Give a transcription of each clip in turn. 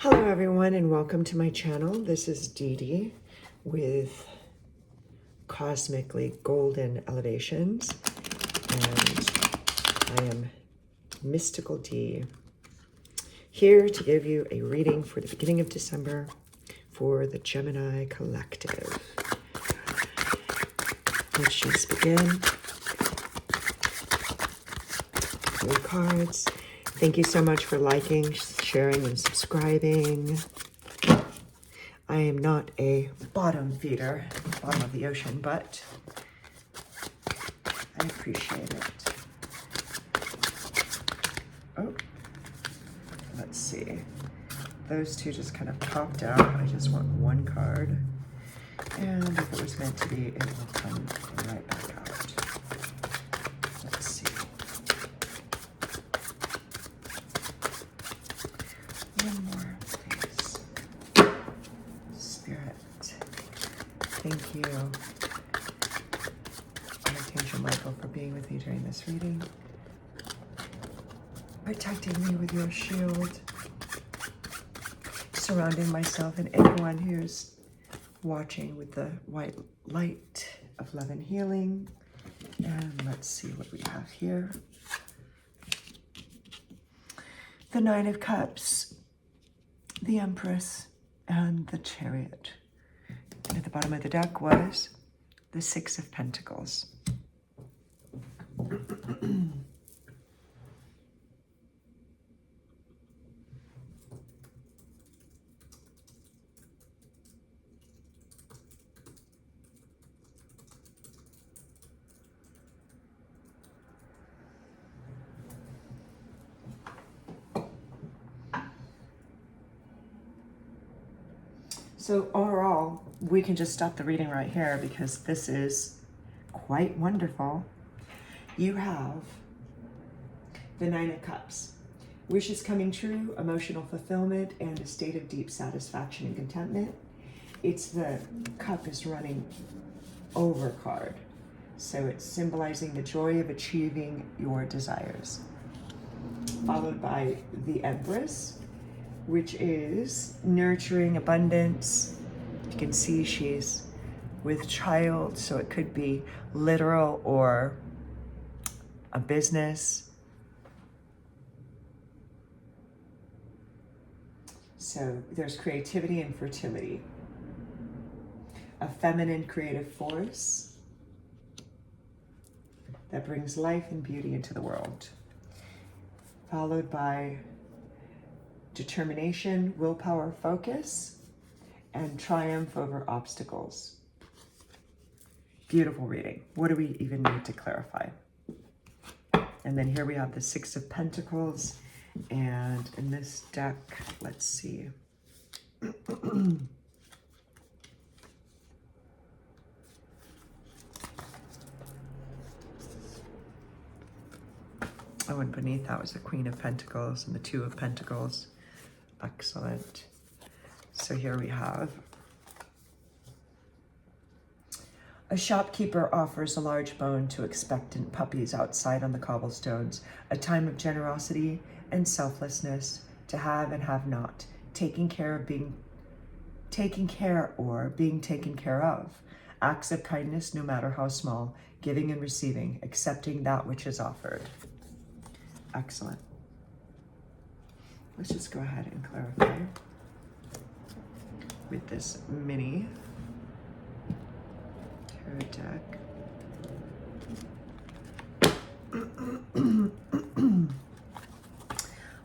Hello everyone and welcome to my channel. This is Dee Dee with Cosmically Golden Elevations, and I am Mystical D, here to give you a reading for the beginning of December for the Gemini Collective. Let's just begin. Your cards. Thank you so much for liking, sharing, and subscribing. I am not a bottom feeder, bottom of the ocean, but I appreciate it. Oh, let's see. Those two just kind of popped out. I just want one card. And if it was meant to be, it will come right back out. Let's see. One more, please. Spirit, thank you, Archangel Michael, for being with me during this reading, protecting me with your shield, surrounding myself and anyone who's watching with the white light of love and healing. And let's see what we have here. The Nine of Cups, the Empress, and the Chariot. And at the bottom of the deck was the Six of Pentacles. So overall, we can just stop the reading right here because this is quite wonderful. You have the Nine of Cups. Wishes coming true, emotional fulfillment, and a state of deep satisfaction and contentment. It's the cup is running over card. So it's symbolizing the joy of achieving your desires. Followed by the Empress, which is nurturing abundance. You can see she's with child, so it could be literal or a business. So there's creativity and fertility. A feminine creative force that brings life and beauty into the world. Followed by determination, willpower, focus, and triumph over obstacles. Beautiful reading. What do we even need to clarify? And then here we have the Six of Pentacles. And in this deck, let's see. Oh, and beneath that was the Queen of Pentacles and the Two of Pentacles. Excellent. So here we have a shopkeeper offers a large bone to expectant puppies outside on the cobblestones. A time of generosity and selflessness, to have and have not, taking care or being taken care of. Acts of kindness, no matter how small, giving and receiving, accepting that which is offered. Excellent. Let's just go ahead and clarify with this mini tarot deck.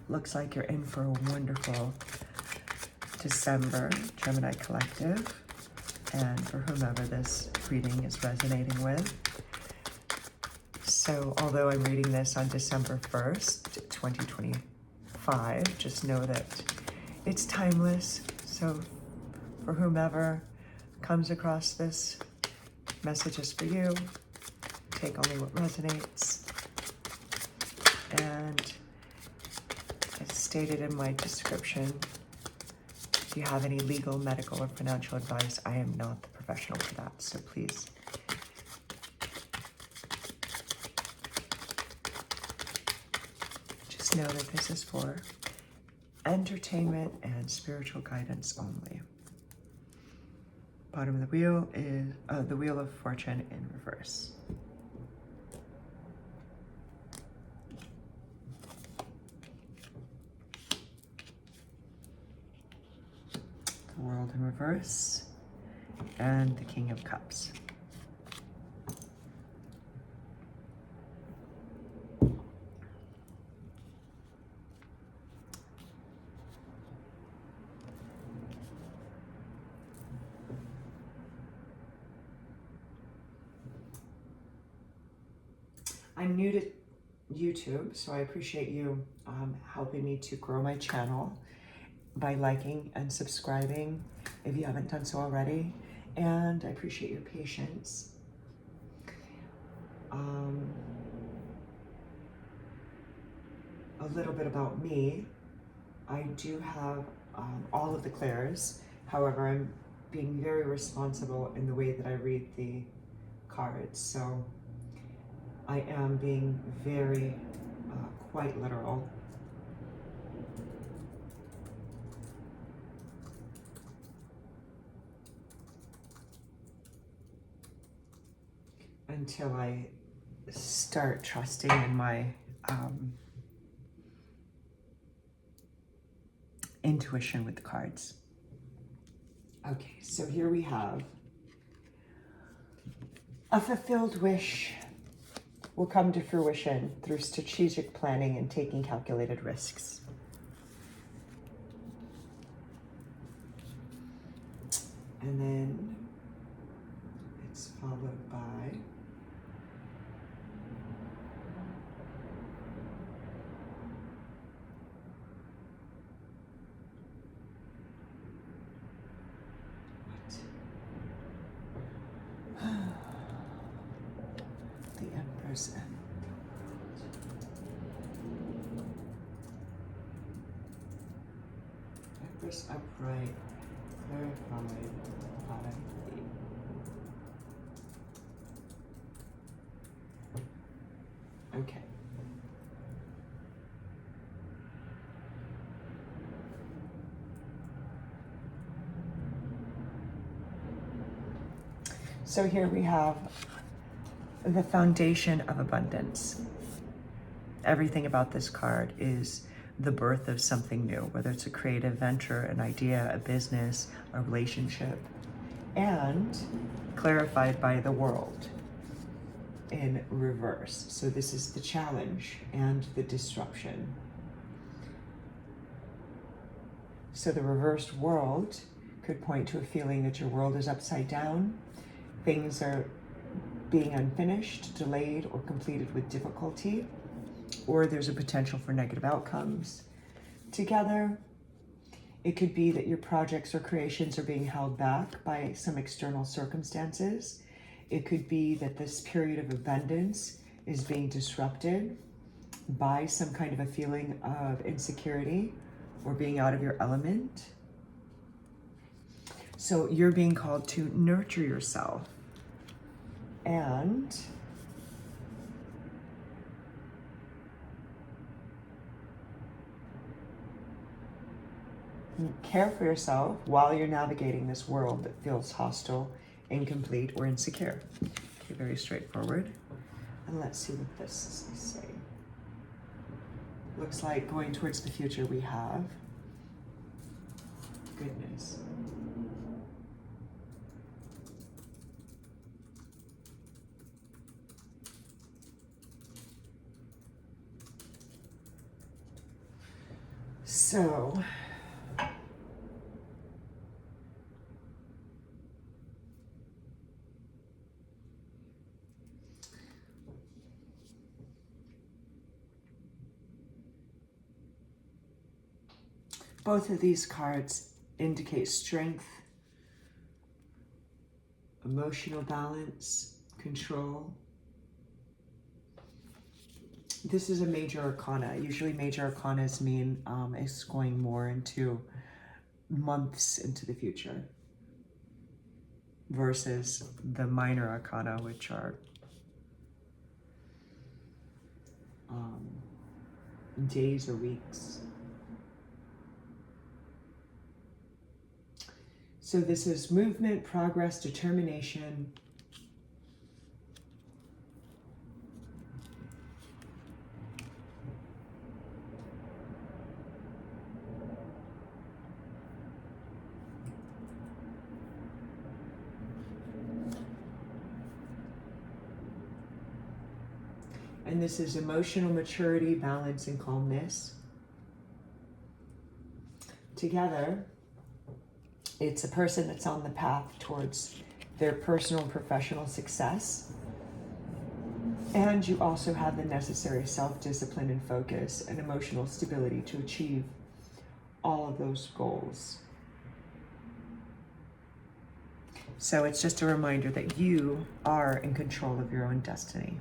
Looks like you're in for a wonderful December, Gemini Collective, and for whomever this reading is resonating with. So although I'm reading this on December 1st, 2025, just know that it's timeless. So for whomever comes across this, message is for you. Take only what resonates. And as stated in my description, if you have any legal, medical, or financial advice, I am not the professional for that. So please just know that this is for entertainment and spiritual guidance only. Bottom of the wheel is the Wheel of Fortune in reverse. The World in reverse and the King of Cups. I'm new to YouTube, so I appreciate you helping me to grow my channel by liking and subscribing if you haven't done so already. And I appreciate your patience. A little bit about me. I do have all of the clairs. However, I'm being very responsible in the way that I read the cards. So I am being very quite literal. Until I start trusting in my intuition with the cards. Okay, so here we have a fulfilled wish will come to fruition through strategic planning and taking calculated risks. And then it's followed by the Empress and Empress upright, clarified by the... Okay. So here we have the foundation of abundance. Everything about this card is the birth of something new, whether it's a creative venture, an idea, a business, a relationship, and clarified by the World in reverse. So this is the challenge and the disruption. So the reversed World could point to a feeling that your world is upside down, things are being unfinished, delayed, or completed with difficulty, or there's a potential for negative outcomes. Together, it could be that your projects or creations are being held back by some external circumstances. It could be that this period of abundance is being disrupted by some kind of a feeling of insecurity or being out of your element. So you're being called to nurture yourself and care for yourself while you're navigating this world that feels hostile, incomplete, or insecure. Okay, very straightforward. And let's see what this is saying. Looks like going towards the future we have goodness. So, both of these cards indicate strength, emotional balance, control. This is a major arcana. Usually major arcanas mean it's going more into months into the future versus the minor arcana, which are days or weeks. So this is movement, progress, determination. And this is emotional maturity, balance, and calmness. Together, it's a person that's on the path towards their personal and professional success. And you also have the necessary self-discipline and focus and emotional stability to achieve all of those goals. So it's just a reminder that you are in control of your own destiny.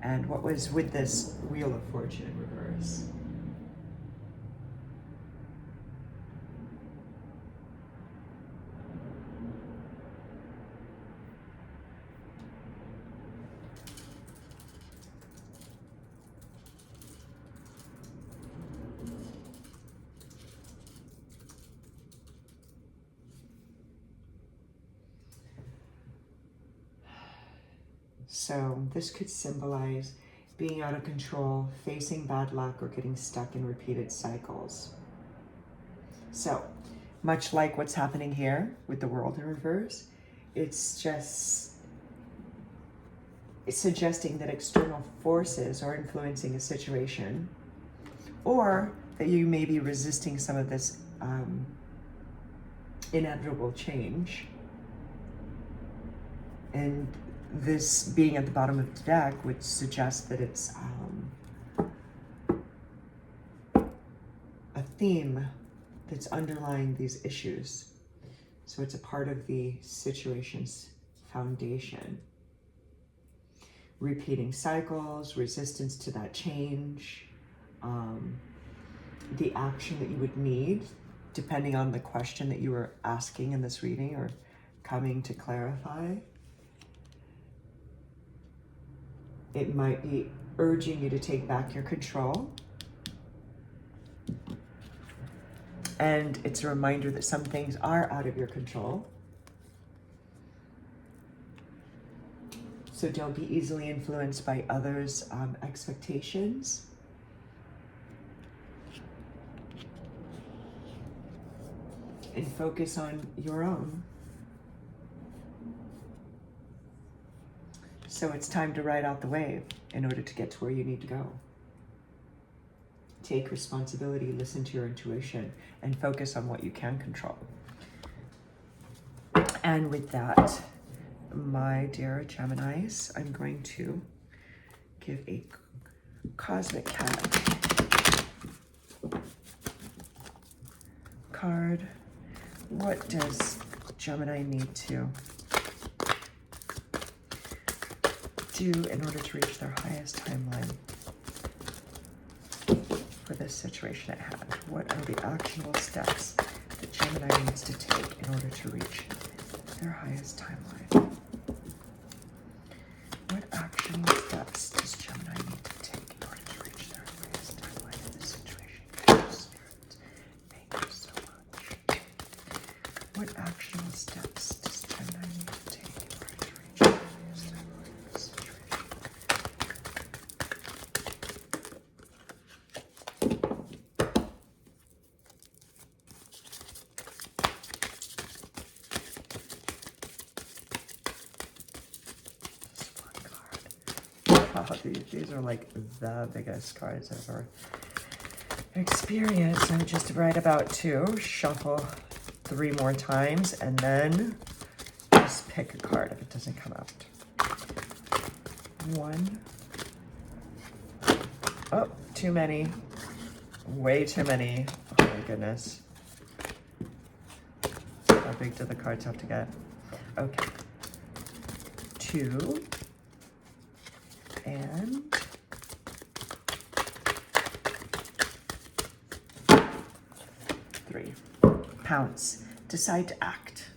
And what was with this Wheel of Fortune in reverse? So this could symbolize being out of control, facing bad luck, or getting stuck in repeated cycles. So much like what's happening here with the World in reverse, it's suggesting that external forces are influencing a situation, or that you may be resisting some of this inevitable change. And this being at the bottom of the deck would suggest that it's a theme that's underlying these issues. So it's a part of the situation's foundation. Repeating cycles, resistance to that change, the action that you would need, depending on the question that you were asking in this reading or coming to clarify. It might be urging you to take back your control. And it's a reminder that some things are out of your control. So don't be easily influenced by others' expectations. And focus on your own. So it's time to ride out the wave in order to get to where you need to go. Take responsibility, listen to your intuition, and focus on what you can control. And with that, my dear Geminis, I'm going to give a cosmic cat card. What does Gemini need to do in order to reach their highest timeline for this situation at hand? What are the actionable steps that Gemini needs to take in order to reach their highest timeline? What actionable steps does Gemini need to take in order to reach their highest timeline in this situation? Thank you, Spirit. Thank you so much. What actionable steps does Gemini need to take in order to reach their highest timeline in this situation? Wow, these are like the biggest cards I've ever experienced. I'm just right about to shuffle 3 more times and then just pick a card if it doesn't come out. 1. Oh, too many. Way too many. Oh my goodness. How big do the cards have to get? Okay. 2. And 3. Pounce. Decide to act.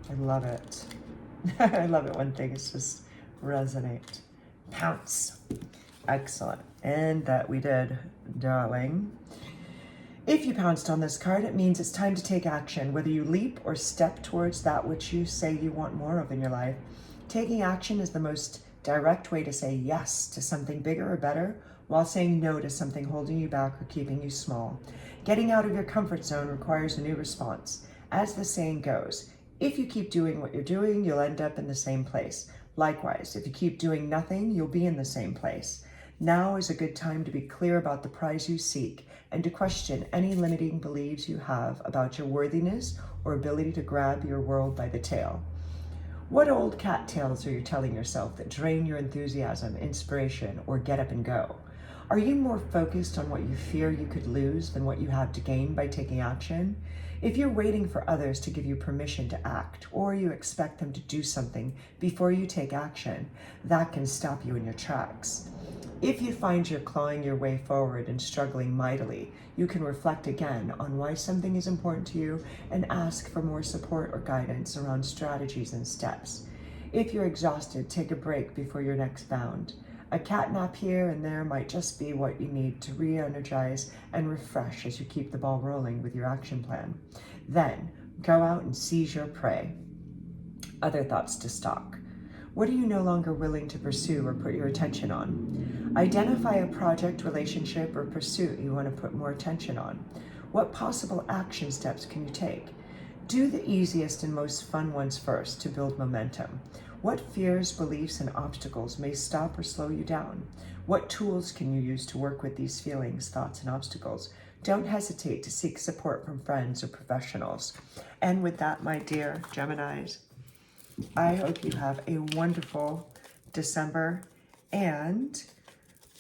I love it. I love it when things just resonate. Pounce. Excellent. And that we did, darling. If you pounced on this card, it means it's time to take action, whether you leap or step towards that which you say you want more of in your life. Taking action is the most direct way to say yes to something bigger or better, while saying no to something holding you back or keeping you small. Getting out of your comfort zone requires a new response. As the saying goes, if you keep doing what you're doing, you'll end up in the same place. Likewise, if you keep doing nothing, you'll be in the same place. Now is a good time to be clear about the prize you seek and to question any limiting beliefs you have about your worthiness or ability to grab your world by the tail. What old cat tales are you telling yourself that drain your enthusiasm, inspiration, or get up and go? Are you more focused on what you fear you could lose than what you have to gain by taking action? If you're waiting for others to give you permission to act, or you expect them to do something before you take action, that can stop you in your tracks. If you find you're clawing your way forward and struggling mightily, you can reflect again on why something is important to you and ask for more support or guidance around strategies and steps. If you're exhausted, take a break before your next bound. A cat nap here and there might just be what you need to re-energize and refresh as you keep the ball rolling with your action plan. Then, go out and seize your prey. Other thoughts to stock. What are you no longer willing to pursue or put your attention on? Identify a project, relationship, or pursuit you want to put more attention on. What possible action steps can you take? Do the easiest and most fun ones first to build momentum. What fears, beliefs, and obstacles may stop or slow you down? What tools can you use to work with these feelings, thoughts, and obstacles? Don't hesitate to seek support from friends or professionals. And with that, my dear Geminis, I hope you have a wonderful December, and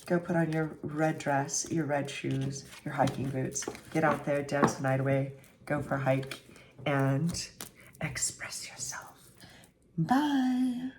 go put on your red dress, your red shoes, your hiking boots. Get out there, dance the night away, go for a hike, and express yourself. Bye.